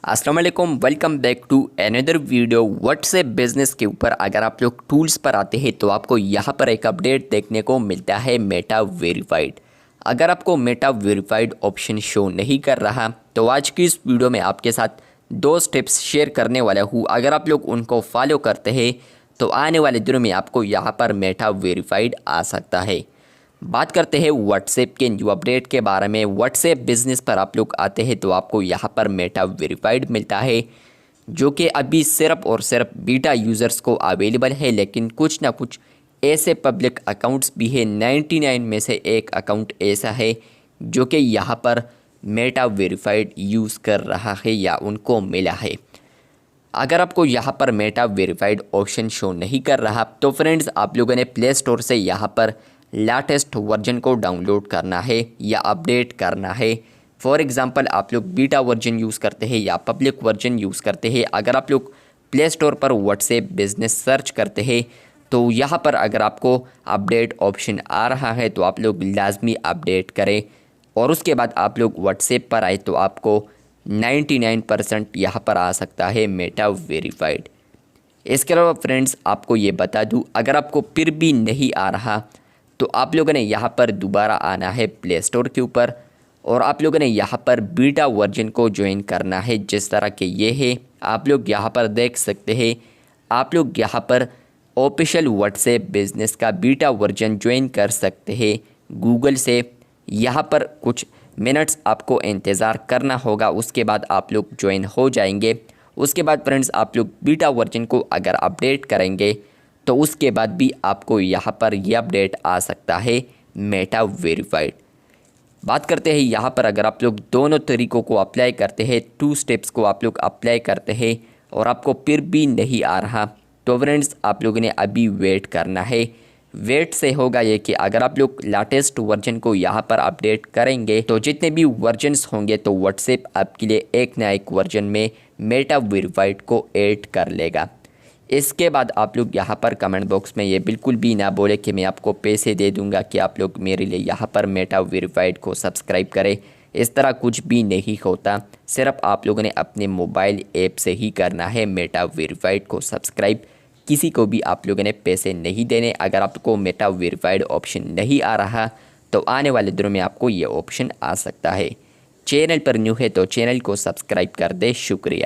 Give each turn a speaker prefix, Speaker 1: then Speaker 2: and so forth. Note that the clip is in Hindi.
Speaker 1: अस्सलाम वालेकुम, welcome back to another video WhatsApp business के ऊपर। अगर आप लोग टूल्स पर आते हैं तो आपको यहाँ पर एक अपडेट देखने को मिलता है मेटा वेरीफाइड। अगर आपको मेटा वेरीफाइड ऑप्शन शो नहीं कर रहा तो आज की इस वीडियो में आपके साथ दो स्टेप्स शेयर करने वाला हूँ। अगर आप लोग उनको फॉलो करते हैं तो आने वाले दिनों में आपको यहाँ पर मेटा वेरीफाइड आ सकता है। बात करते हैं व्हाट्सएप के न्यू अपडेट के बारे में। व्हाट्सएप बिजनेस पर आप लोग आते हैं तो आपको यहाँ पर मेटा वेरीफाइड मिलता है, जो कि अभी सिर्फ और सिर्फ बीटा यूज़र्स को अवेलेबल है। लेकिन कुछ ना कुछ ऐसे पब्लिक अकाउंट्स भी है, 99 में से एक अकाउंट ऐसा है जो कि यहाँ पर मेटा वेरीफाइड यूज़ कर रहा है या उनको मिला है। अगर आपको यहाँ पर मेटा वेरीफाइड ऑप्शन शो नहीं कर रहा तो फ्रेंड्स आप लोगों ने प्ले स्टोर से यहाँ पर लेटेस्ट वर्जन को डाउनलोड करना है या अपडेट करना है। फॉर एग्ज़ाम्पल आप लोग बीटा वर्जन यूज़ करते हैं या पब्लिक वर्जन यूज़ करते हैं। अगर आप लोग प्ले स्टोर पर व्हाट्सएप बिजनेस सर्च करते हैं तो यहाँ पर अगर आपको अपडेट ऑप्शन आ रहा है तो आप लोग लाजमी अपडेट करें और उसके बाद आप लोग व्हाट्सएप पर आए तो आपको 99% यहाँ पर आ सकता है मेटा वेरीफाइड। इसके अलावा फ्रेंड्स आपको ये बता दूँ, अगर आपको फिर भी नहीं आ रहा तो आप लोगों ने यहाँ पर दोबारा आना है प्ले स्टोर के ऊपर और आप लोगों ने यहाँ पर बीटा वर्जन को ज्वाइन करना है। जिस तरह के ये है आप लोग यहाँ पर देख सकते हैं। आप लोग यहाँ पर ऑफिशियल व्हाट्सएप बिजनेस का बीटा वर्जन ज्वाइन कर सकते हैं गूगल से। यहाँ पर कुछ मिनट्स आपको इंतज़ार करना होगा, उसके बाद आप लोग ज्वाइन हो जाएंगे। उसके बाद फ्रेंड्स आप लोग बीटा वर्जन को अगर अपडेट करेंगे तो उसके बाद भी आपको यहाँ पर यह अपडेट आ सकता है मेटा वेरीफाइड। बात करते हैं यहाँ पर अगर आप लोग दोनों तरीक़ों को अप्लाई करते हैं, 2 स्टेप्स को आप लोग अप्लाई करते हैं और आपको फिर भी नहीं आ रहा तो फ्रेंड्स आप लोगों ने अभी वेट करना है। वेट से होगा ये कि अगर आप लोग लेटेस्ट वर्जन को यहाँ पर अपडेट करेंगे तो जितने भी वर्जन्स होंगे तो व्हाट्सएप आपके लिए एक ना एक वर्जन में मेटा वेरीफाइड को ऐड कर लेगा। इसके बाद आप लोग यहाँ पर कमेंट बॉक्स में ये बिल्कुल भी ना बोले कि मैं आपको पैसे दे दूंगा कि आप लोग मेरे लिए यहाँ पर मेटा वेरीफाइड को सब्सक्राइब करें। इस तरह कुछ भी नहीं होता, सिर्फ आप लोगों ने अपने मोबाइल ऐप से ही करना है मेटा वेरीफाइड को सब्सक्राइब। किसी को भी आप लोगों ने पैसे नहीं देने। अगर आपको मेटा वेरीफाइड ऑप्शन नहीं आ रहा तो आने वाले दिनों में आपको ये ऑप्शन आ सकता है। चैनल पर न्यू है तो चैनल को सब्सक्राइब कर दे। शुक्रिया।